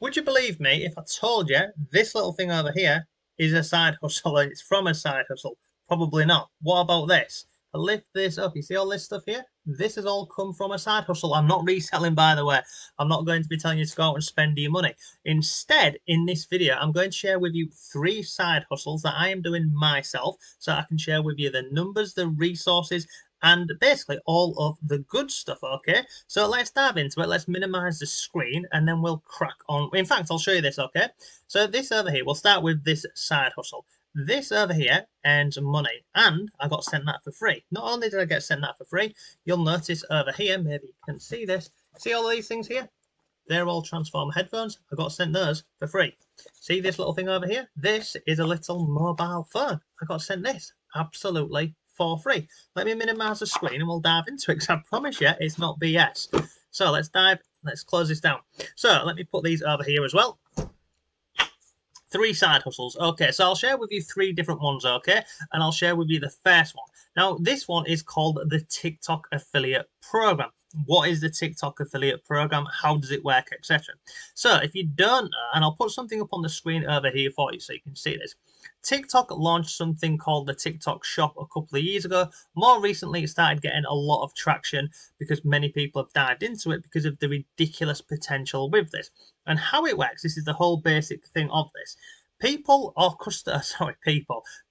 Would you believe me if I told you this little thing over here is a side hustle and it's from a side hustle? Probably not. What about this? I lift this up. You see all this stuff here? This has all come from a side hustle. I'm not reselling, by the way. I'm not going to be telling you to go out and spend your money. Instead, in this video, I'm going to share with you 3 side hustles that I am doing myself so I can share with you the numbers, the resources, and basically all of the good stuff. Okay, so let's dive into it. Let's minimize the screen and then we'll crack on. In fact, I'll show you this. Okay, so this over here, we'll start with this side hustle. This over here earns money, and I got sent that for free. Not only did I get sent that for free, you'll notice over here, maybe you can see this, see all of these things here? They're all transformer headphones. I got sent those for free. See this little thing over here? This is a little mobile phone. I got sent this absolutely for free. Let me minimize the screen and we'll dive into it, because I promise you it's not BS. So let's close this down. So let me put these over here as well. 3 side hustles. Okay, so I'll share with you 3 different ones, okay? And I'll share with you the first one. Now, this one is called the TikTok Affiliate Program. What is the TikTok Affiliate Program? How does it work, etc.? So if you don't know, and I'll put something up on the screen over here for you so you can see this. TikTok launched something called the TikTok Shop a couple of years ago. More recently, it started getting a lot of traction because many people have dived into it because of the ridiculous potential with this. And how it works, this is the whole basic thing of this.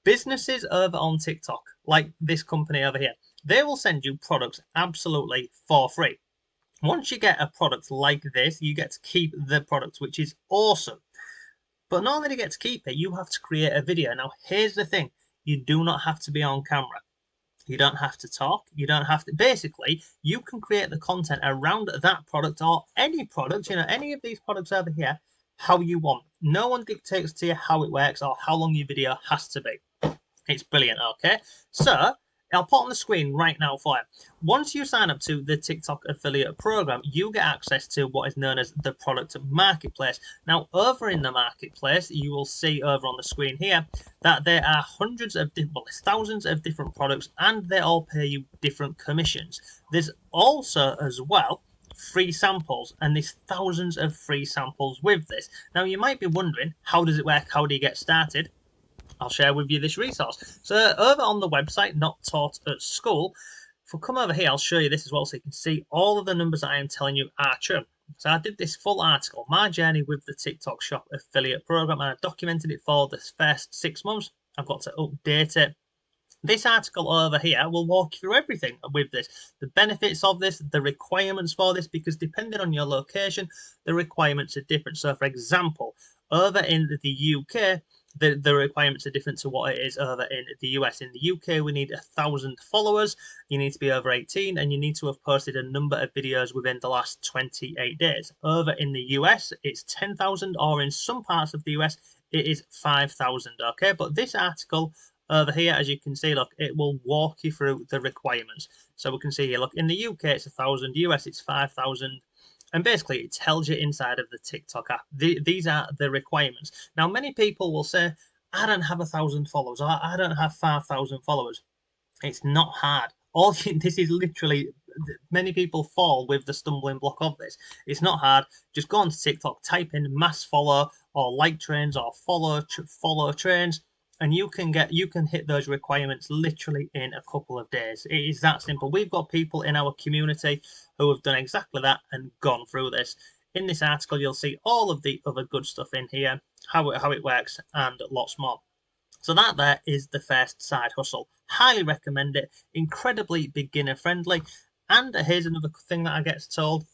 Businesses over on TikTok, like this company over here, they will send you products absolutely for free. Once you get a product like this, you get to keep the product, which is awesome. But not only do you get to keep it, you have to create a video. Now, here's the thing. You do not have to be on camera. You don't have to talk. You don't have to. Basically, you can create the content around that product or any product, any of these products over here, how you want. No one dictates to you how it works or how long your video has to be. It's brilliant, okay? So, I'll put on the screen right now for you. Once you sign up to the TikTok Affiliate Program, you get access to what is known as the Product Marketplace. Now, over in the Marketplace, you will see over on the screen here that there are thousands of different products, and they all pay you different commissions. There's also, as well, free samples, and there's thousands of free samples with this. Now, you might be wondering, how does it work? How do you get started? I'll share with you this resource. So over on the website, Not Taught at School, if we come over here, I'll show you this as well so you can see all of the numbers that I am telling you are true. So I did this full article, my journey with the TikTok Shop Affiliate Program, and I documented it for the first 6 months. I've got to update it. This article over here will walk you through everything with this, the benefits of this, the requirements for this, because depending on your location, the requirements are different. So for example, over in the UK, the requirements are different to what it is over in the US. In the UK, we need 1,000 followers, you need to be over 18, and you need to have posted a number of videos within the last 28 days. Over in the US, it's 10,000, or in some parts of the US, it is 5,000, okay? But this article over here, as you can see, look, it will walk you through the requirements. So we can see here, look, in the UK, it's 1,000, US, it's 5,000. And basically, it tells you inside of the TikTok app. These are the requirements. Now, many people will say, I don't have 1,000 followers, or I don't have 5,000 followers. It's not hard. This is literally, many people fall with the stumbling block of this. It's not hard. Just go onto TikTok, type in mass follow, or like trains, or follow trains, and you can hit those requirements literally in a couple of days. It is that simple. We've got people in our community who have done exactly that and gone through this. In this article, you'll see all of the other good stuff in here, how it works, and lots more. So that there is the first side hustle. Highly recommend it. Incredibly beginner friendly. And here's another thing that I get told.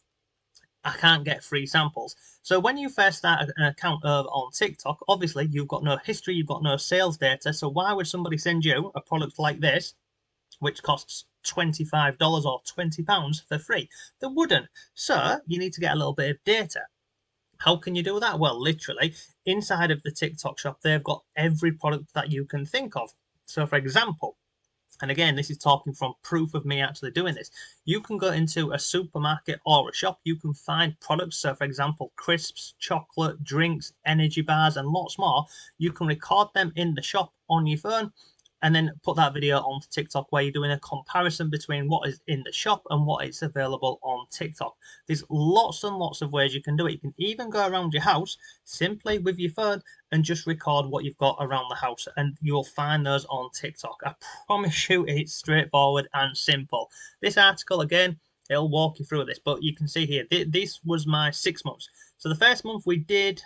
I can't get free samples. So when you first start an account over on TikTok, obviously you've got no history, you've got no sales data. So why would somebody send you a product like this, which costs $25 or £20 for free? They wouldn't. So you need to get a little bit of data. How can you do that? Well, literally, inside of the TikTok shop, they've got every product that you can think of. So for example, and again, this is talking from proof of me actually doing this. You can go into a supermarket or a shop. You can find products. So, for example, crisps, chocolate, drinks, energy bars, and lots more. You can record them in the shop on your phone, and then put that video onto TikTok where you're doing a comparison between what is in the shop and what is available on TikTok. There's lots and lots of ways you can do it. You can even go around your house simply with your phone and just record what you've got around the house, and you'll find those on TikTok. I promise you it's straightforward and simple. This article, again, it'll walk you through this, but you can see here, this was my 6 months. So the first month we did,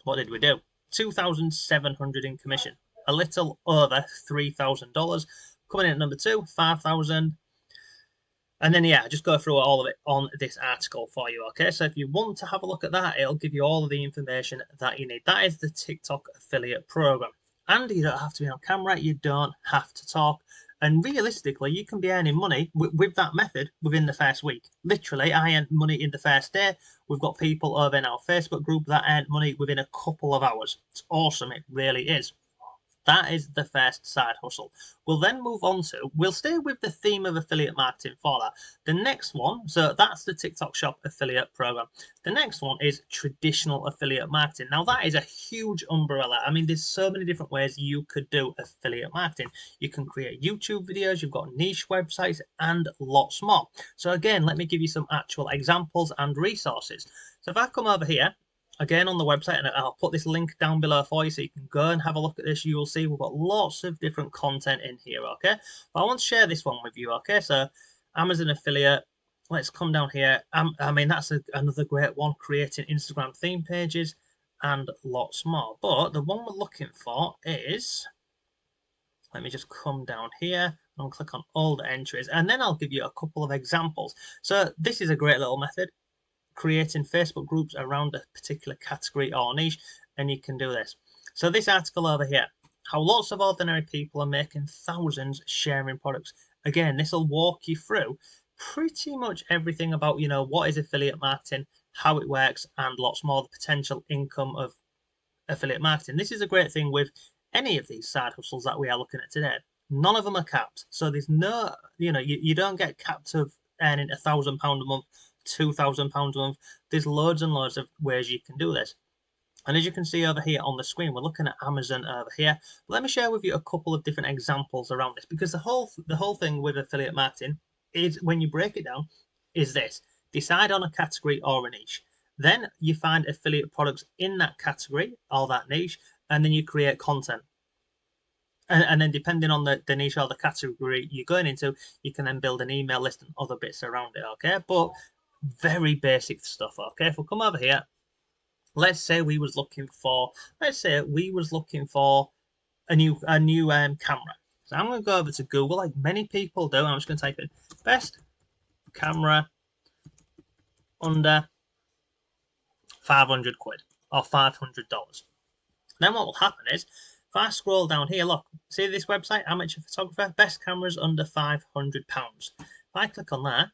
what did we do? 2,700 in commission, a little over $3,000. Coming in at number 2, 5,000. And then, yeah, just go through all of it on this article for you, okay? So if you want to have a look at that, it'll give you all of the information that you need. That is the TikTok affiliate program. And you don't have to be on camera. You don't have to talk. And realistically, you can be earning money with that method within the first week. Literally, I earned money in the first day. We've got people over in our Facebook group that earned money within a couple of hours. It's awesome. It really is. That is the first side hustle. We'll then move on to, we'll stay with the theme of affiliate marketing for that. The next one, so that's the TikTok Shop affiliate program. The next one is traditional affiliate marketing. Now that is a huge umbrella. I mean, there's so many different ways you could do affiliate marketing. You can create YouTube videos, you've got niche websites, and lots more. So again, let me give you some actual examples and resources. So if I come over here, again on the website, and I'll put this link down below for you so you can go and have a look at this. You will see we've got lots of different content in here, okay? But I want to share this one with you, okay? So Amazon affiliate, let's come down here. I mean, that's another great one, creating Instagram theme pages and lots more. But the one we're looking for is, let me just come down here and click on all the entries, and then I'll give you a couple of examples. So this is a great little method, creating Facebook groups around a particular category or niche, and you can do this. So this article over here, how lots of ordinary people are making thousands sharing products. Again, this will walk you through pretty much everything about, you know, what is affiliate marketing, how it works, and lots more, the potential income of affiliate marketing. This is a great thing with any of these side hustles that we are looking at today. None of them are capped. So there's no, you know, you don't get capped of earning £1,000 a month, £2,000 a month. There's loads and loads of ways you can do this. And as you can see over here on the screen, we're looking at Amazon over here. But let me share with you a couple of different examples around this, because the whole thing with affiliate marketing is, when you break it down, is this: decide on a category or a niche. Then you find affiliate products in that category or that niche, and then you create content. And then depending on the niche or the category you're going into, you can then build an email list and other bits around it, okay? But very basic stuff, okay? If we come over here, let's say we was looking for a new camera. So I'm going to go over to Google, like many people do, and I'm just going to type in best camera under 500 quid or $500. Then what will happen is, if I scroll down here, look, see this website, amateur photographer, best cameras under £500. If I click on that,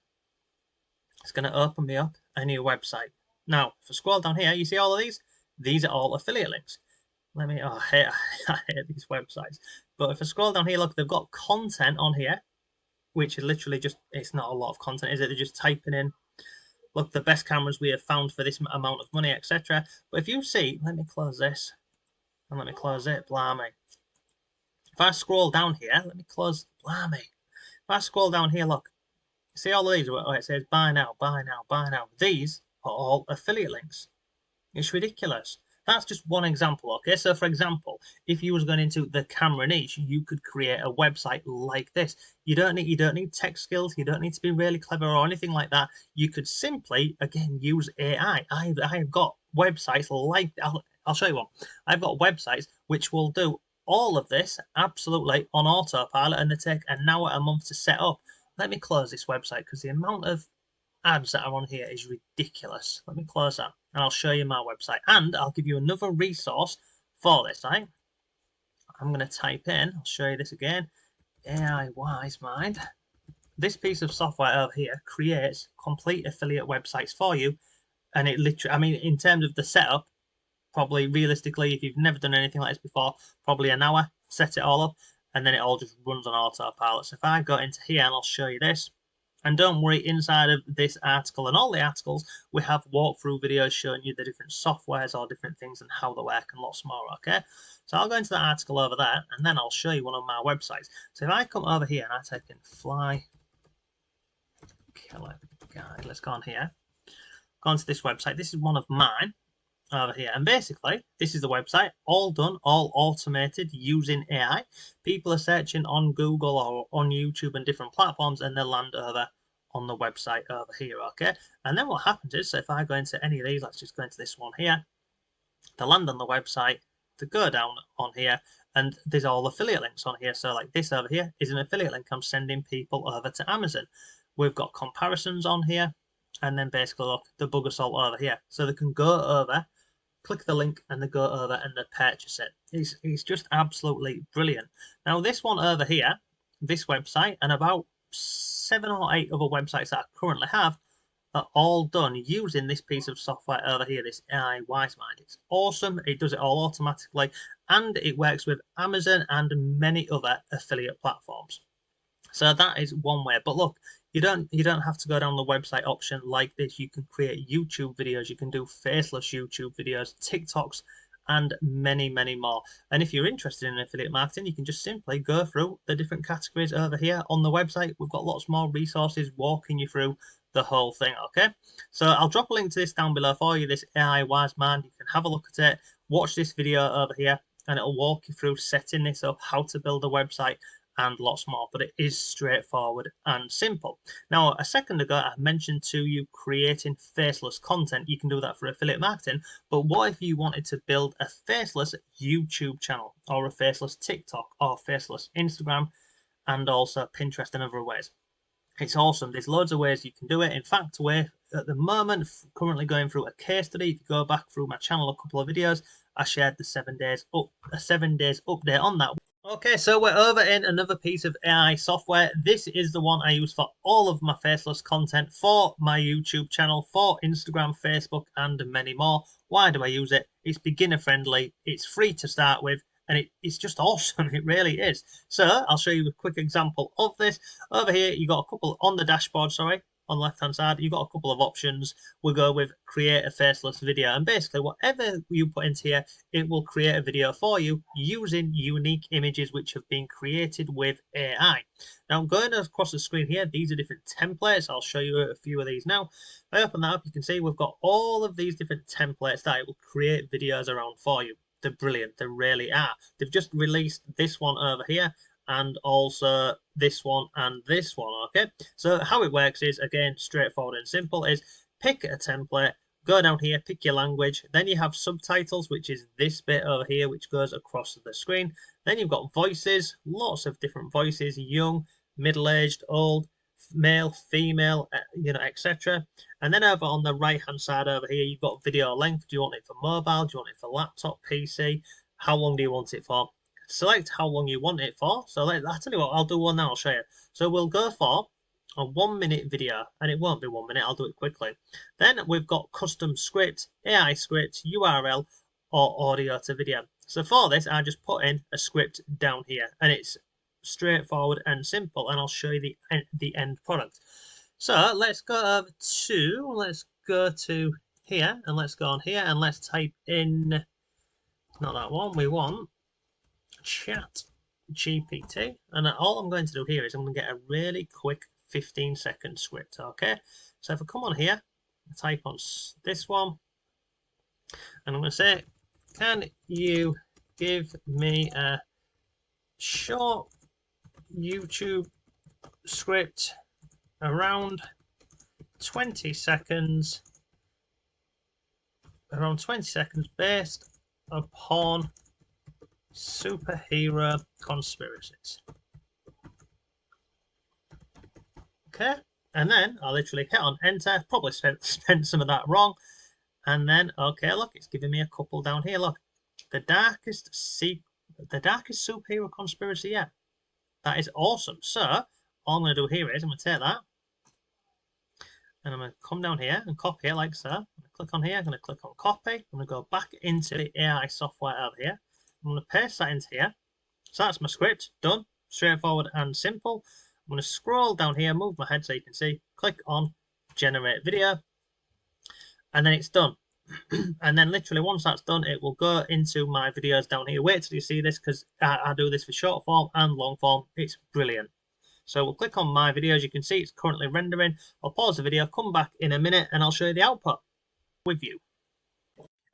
it's going to open me up a new website. Now, if I scroll down here, you see all of these? These are all affiliate links. I hate these websites. But if I scroll down here, look, they've got content on here, which is literally just, it's not a lot of content, is it? They're just typing in, look, the best cameras we have found for this amount of money, etc. But if you see, let me close this, and let me close it, blimey. If I scroll down here, let me close, blimey. If I scroll down here, look, see all of these where it says buy now, buy now, buy now. These are all affiliate links. It's ridiculous. That's just one example, okay? So for example, if you was going into the camera niche, you could create a website like this. You don't need tech skills, you don't need to be really clever or anything like that. You could simply, again, use AI. I've got websites like, I'll show you one. I've got websites which will do all of this absolutely on autopilot, and they take an hour a month to set up. Let me close this website because the amount of ads that are on here is ridiculous. Let me close that and I'll show you my website, and I'll give you another resource for this, right? I'm going to type in, I'll show you this again, AI Wise Mind. This piece of software over here creates complete affiliate websites for you, and it literally, I mean, in terms of the setup, probably realistically, if you've never done anything like this before, probably an hour, set it all up, and then it all just runs on autopilot. So if I go into here and I'll show you this, And don't worry, inside of this article and all the articles, we have walkthrough videos showing you the different softwares or different things and how they work and lots more, okay? So I'll go into the article over there and then I'll show you one of my websites. So if I come over here and I type in fly killer guide, let's go on here. Go onto this website. This is one of mine over here. And basically, this is the website, all done, all automated using AI. People are searching on Google or on YouTube and different platforms and they'll land over on the website over here, okay? And then what happens is, so if I go into any of these, let's just go into this one here, to land on the website, to go down on here, and there's all affiliate links on here. So like this over here is an affiliate link. I'm sending people over to Amazon. We've got comparisons on here, and then basically look, the bugger salt over here. So they can go over, click the link, and they go over and they purchase it. It's just absolutely brilliant. Now this one over here, this website, and about 7 or 8 other websites that I currently have are all done using this piece of software over here, this AI WiseMind. It's awesome. It does it all automatically, and it works with Amazon and many other affiliate platforms. So that is one way. But look, you don't have to go down the website option like this. You can create YouTube videos. You can do faceless YouTube videos, TikToks, and many, many more. And if you're interested in affiliate marketing, you can just simply go through the different categories over here on the website. We've got lots more resources walking you through the whole thing, okay? So I'll drop a link to this down below for you, this AI WiseMind. You can have a look at it, watch this video over here, and it'll walk you through setting this up, how to build a website, and lots more, but it is straightforward and simple. Now, a second ago, I mentioned to you creating faceless content. You can do that for affiliate marketing, but what if you wanted to build a faceless YouTube channel or a faceless TikTok or faceless Instagram and also Pinterest and other ways? It's awesome. There's loads of ways you can do it. In fact, we're at the moment currently going through a case study. If you go back through my channel a couple of videos, I shared the 7 days update on that. Okay, so we're over in another piece of AI software. This is the one I use for all of my faceless content, for my YouTube channel, for Instagram, Facebook, and many more. Why do I use it? It's beginner friendly, it's free to start with, and it's just awesome. It really is. So I'll show you a quick example of this. Over here, you got a couple on the dashboard, sorry. On the left hand side, you've got a couple of options. We'll go with create a faceless video, and basically whatever you put into here, it will create a video for you using unique images which have been created with AI. Now going across the screen here, these are different templates. I'll show you a few of these now. If I open that up, you can see we've got all of these different templates that it will create videos around for you. They're brilliant, they really are. They've just released this one over here, and also this one and this one, okay? So how it works is, again, straightforward and simple, is pick a template, go down here, pick your language, then you have subtitles, which is this bit over here, which goes across the screen. Then you've got voices, lots of different voices, young, middle-aged, old, male, female, etc. And then over on the right-hand side over here, you've got video length. Do you want it for mobile? Do you want it for laptop, PC? How long do you want it for? Select how long you want it for. So I'll tell you what, I'll do one now, I'll show you. So we'll go for a 1 minute video, and it won't be 1 minute, I'll do it quickly. Then we've got custom script, AI script, URL, or audio to video. So for this, I just put in a script down here, and it's straightforward and simple, and I'll show you the end product. So let's go to here, and let's go on here, and let's type in, not that one, we want Chat GPT, and all I'm going to do here is I'm going to get a really quick 15-second script, okay? So if I come on here, type on this one, and I'm going to say, can you give me a short YouTube script around 20 seconds based upon superhero conspiracies. Okay, and then I'll literally hit on enter. Probably spent some of that wrong, and then okay, look, it's giving me a couple down here. Look, the darkest superhero conspiracy yet. That is awesome. So all I'm going to do here is I'm going to take that, and I'm going to come down here and copy it like so. I'm going to click on here. I'm going to click on copy. I'm going to go back into the AI software over here. I'm going to paste that into here. So that's my script done, straightforward and simple. I'm going to scroll down here, move my head so you can see, click on generate video, and then it's done. And then literally once that's done, it will go into my videos down here. Wait till you see this, because I do this for short form and long form. It's brilliant. So we'll click on my videos. You can see it's currently rendering. I'll pause the video, come back in a minute, and I'll show you the output with you.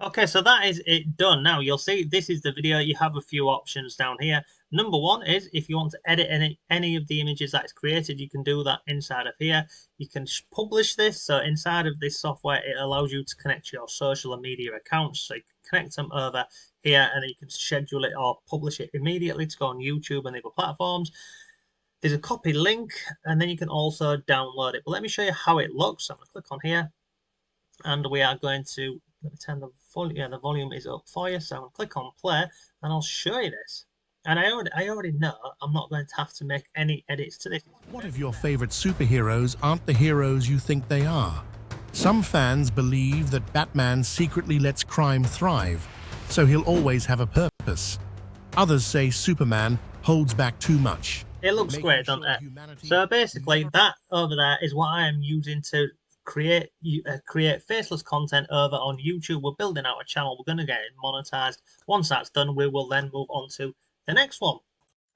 Okay, so that is it done. Now you'll see this is the video. You have a few options down here. Number one is if you want to edit any of the images that is created, you can do that inside of here. You can publish this. So inside of this software, it allows you to connect your social and media accounts. So you can connect them over here, and then you can schedule it or publish it immediately to go on YouTube and other platforms. There's a copy link, and then you can also download it. But let me show you how it looks. I'm going to click on here, and we are going to, let me turn the volume. Yeah, the volume is up for you. So I'm going to click on play, and I'll show you this. And I already know I'm not going to have to make any edits to this. What if your favorite superheroes aren't the heroes you think they are? Some fans believe that Batman secretly lets crime thrive, so he'll always have a purpose. Others say Superman holds back too much. It looks great, doesn't it? So basically, that over there is what I am using to create faceless content over on YouTube. We're building out a channel. We're going to get it monetized. Once that's done, we will then move on to the next one.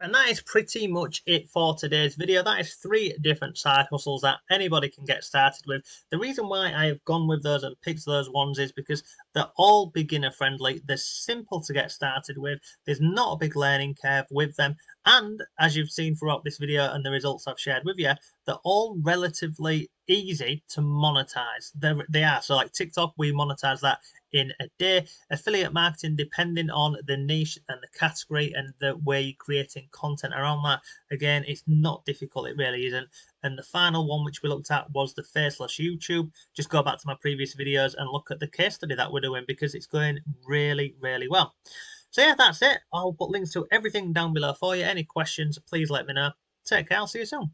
And that is pretty much it for today's video. That is 3 different side hustles that anybody can get started with. The reason why I have gone with those and picked those ones is because they're all beginner friendly. They're simple to get started with. There's not a big learning curve with them. And as you've seen throughout this video and the results I've shared with you, they're all relatively easy to monetize. They are. So like TikTok, we monetize that in a day. Affiliate marketing, depending on the niche and the category and the way you're creating content around that, again, it's not difficult. It really isn't. And the final one which we looked at was the Faceless YouTube. Just go back to my previous videos and look at the case study that we're doing, because it's going really, really well. So yeah, that's it. I'll put links to everything down below for you. Any questions, please let me know. Take care. I'll see you soon.